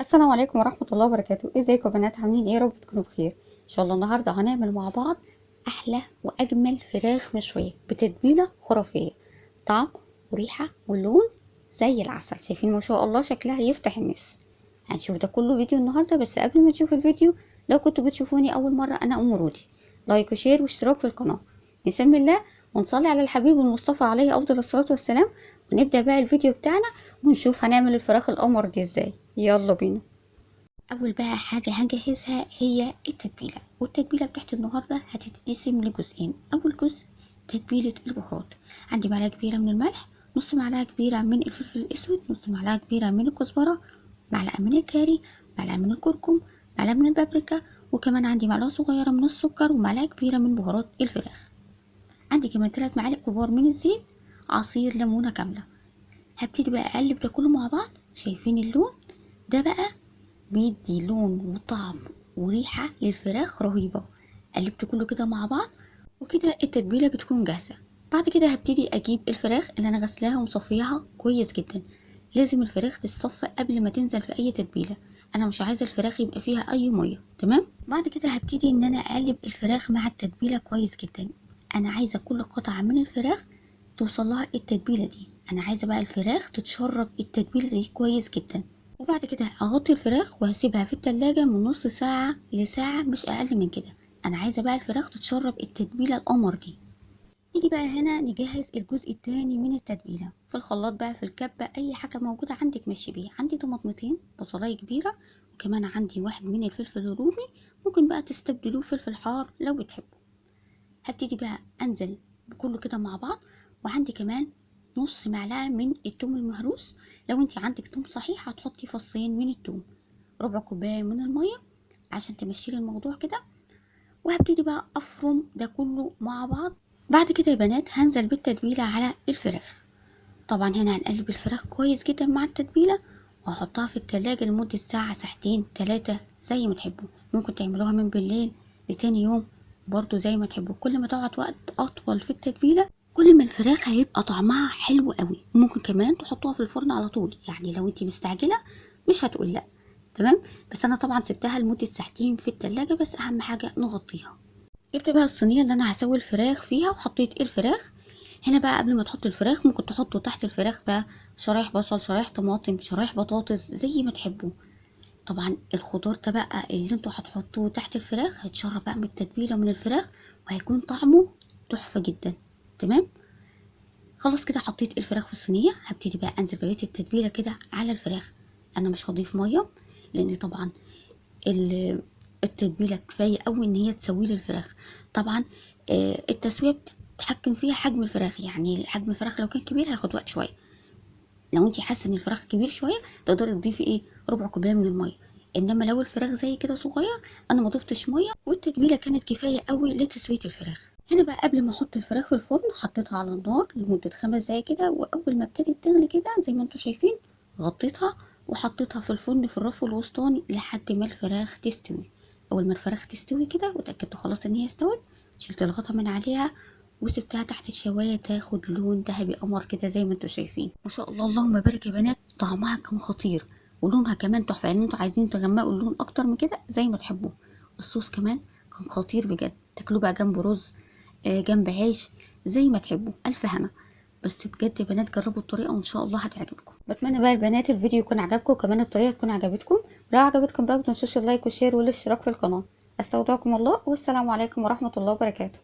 السلام عليكم ورحمة الله وبركاته. ازيكم يا بنات؟ عاملين ايه؟ رب تكونوا بخير ان شاء الله. النهارده هنعمل مع بعض احلى واجمل فراخ مشوية بتتبيلة خرافية، طعم وريحة ولون زي العسل. شايفين ما شاء الله شكلها يفتح النفس. هنشوف ده كله فيديو النهارده، بس قبل ما تشوفوا الفيديو لو كنتوا بتشوفوني اول مرة انا ام رودي، لايك وشير واشتراك في القناة. بسم الله ونصلي على الحبيب المصطفى عليه افضل الصلاة والسلام، ونبدأ بقى الفيديو بتاعنا ونشوف هنعمل الفراخ القمر دي ازاي. يلا بينا. اول بقى حاجه هنجهزها هي التتبيله، والتتبيله بتاعت النهارده هتتقسم لجزئين. اول جزء تتبيله البهارات، عندي معلقه كبيره من الملح، نص معلقه كبيره من الفلفل الاسود، نص معلقه كبيره من الكزبره، معلقه من الكاري، معلقه من الكركم، معلقه من البابريكا، وكمان عندي معلقه صغيره من السكر، ومعلقه كبيره من بهارات الفراخ. عندي كمان 3 معالق كبار من الزيت، عصير ليمونه كامله. هبتدي بقى اقلب ده كله مع بعض. شايفين اللون ده بقى بيدي لون وطعم وريحة للفراخ رهيبة. قلبت كله كده مع بعض وكده التتبيلة بتكون جاهزة. بعد كده هبتدي اجيب الفراخ اللي انا غسلاها ومصفياها كويس جدا. لازم الفراخ تتصفى قبل ما تنزل في اي تتبيلة، انا مش عايزة الفراخ يبقى فيها اي مية. تمام. بعد كده هبتدي ان انا اقلب الفراخ مع التتبيلة كويس جدا. انا عايزة كل قطعة من الفراخ توصل لها التتبيلة دي. انا عايزة بقى الفراخ تتشرب التتبيلة دي كويس جدا. وبعد كده اغطي الفراخ وهسيبها في التلاجة من نص ساعة لساعة، مش اقل من كده. انا عايزة بقى الفراخ تتشرب التتبيلة القمر دي. نيجي بقى هنا نجهز الجزء التاني من التتبيلة. في الخلاط بقى، في الكبة، اي حاجة موجودة عندك مشي بيها. عندي طماطمتين، بصلاية كبيرة، وكمان عندي واحد من الفلفل الرومي، ممكن بقى تستبدلوه فلفل حار لو بتحبوا. هبتدي بقى انزل بكله كده مع بعض. وعندي كمان نص معلقة من التوم المهروس، لو انت عندك توم صحيح هتحطي فصين من التوم، ربع كوباية من المية عشان تمشيلي الموضوع كده. وهبتدي بقى افرم ده كله مع بعض. بعد كده يا بنات هنزل بالتتبيلة على الفراخ. طبعا هنا هنقلب الفراخ كويس جدا مع التتبيلة، وهحطها في التلاجة لمدة ساعة، ساعتين، 3 زي ما تحبوا. ممكن تعملوها من بالليل لتاني يوم برضو زي ما تحبوا. كل ما تقعد وقت اطول في التتبيلة كل ما الفراخ هيبقى طعمها حلو قوي. ممكن كمان تحطوها في الفرن على طول، يعني لو انت مستعجلة مش هتقول لا. تمام. بس انا طبعا سبتها لمدة ساعتين في التلاجة، بس اهم حاجة نغطيها. جبت بقى الصينية اللي انا هسوي الفراخ فيها وحطيت الفراخ. هنا بقى قبل ما تحط الفراخ ممكن تحطوا تحت الفراخ بقى شرايح بصل، شرايح طماطم، شرايح بطاطس زي ما تحبوا. طبعا الخضار ده بقى اللي انتوا هتحطوه تحت الفراخ هيتشرب بقى من التتبيله من الفراخ، وهيكون طعمه تحفه جدا. تمام. خلاص كده حطيت الفراخ في الصينيه. هبتدي بقى انزل بقيه التتبيله كده على الفراخ. انا مش هضيف ميه لان طبعا التتبيله كفايه قوي ان هي تسوي لي الفراخ. طبعا التسويه بتتحكم فيها حجم الفراخ، يعني حجم الفراخ لو كان كبير هياخد وقت شويه. لو انت حاسه ان الفراخ كبير شويه تقدري تضيفي ايه، ربع كوبايه من الميه. انما لو الفراخ زي كده صغير انا ما ضفتش ميه، والتتبيله كانت كفايه قوي لتسويه الفراخ. هنا بقى قبل ما احط الفراخ في الفرن حطيتها على النار لمده 5 دقايق كده، واول ما ابتدت تغلي كده زي ما انتم شايفين غطيتها وحطيتها في الفرن في الرف الوسطاني لحد ما الفراخ تستوي. اول ما الفراخ تستوي كده وتاكدت خلاص ان هي استوت، شلت الغطا من عليها وسبتها تحت الشوايه تاخد لون ذهبي قمر كده زي ما انتم شايفين. ما شاء الله اللهم بارك يا بنات، طعمها كان خطير ولونها كمان تحفه. يعني انتوا عايزين تغمقوا اللون اكتر من كده زي ما تحبوا. الصوص كمان كان خطير بجد. تاكلوه بقى جنب رز، جنب عيش، زي ما تحبوا. الف هنا. بس بجد يا بنات جربوا الطريقه وان شاء الله هتعجبكم. بتمنى بقى البنات الفيديو يكون عجبكم وكمان الطريقه تكون عجبتكم. لو عجبتكم بقى متنسوش اللايك والشير والاشتراك في القناه. استودعكم الله والسلام عليكم ورحمه الله وبركاته.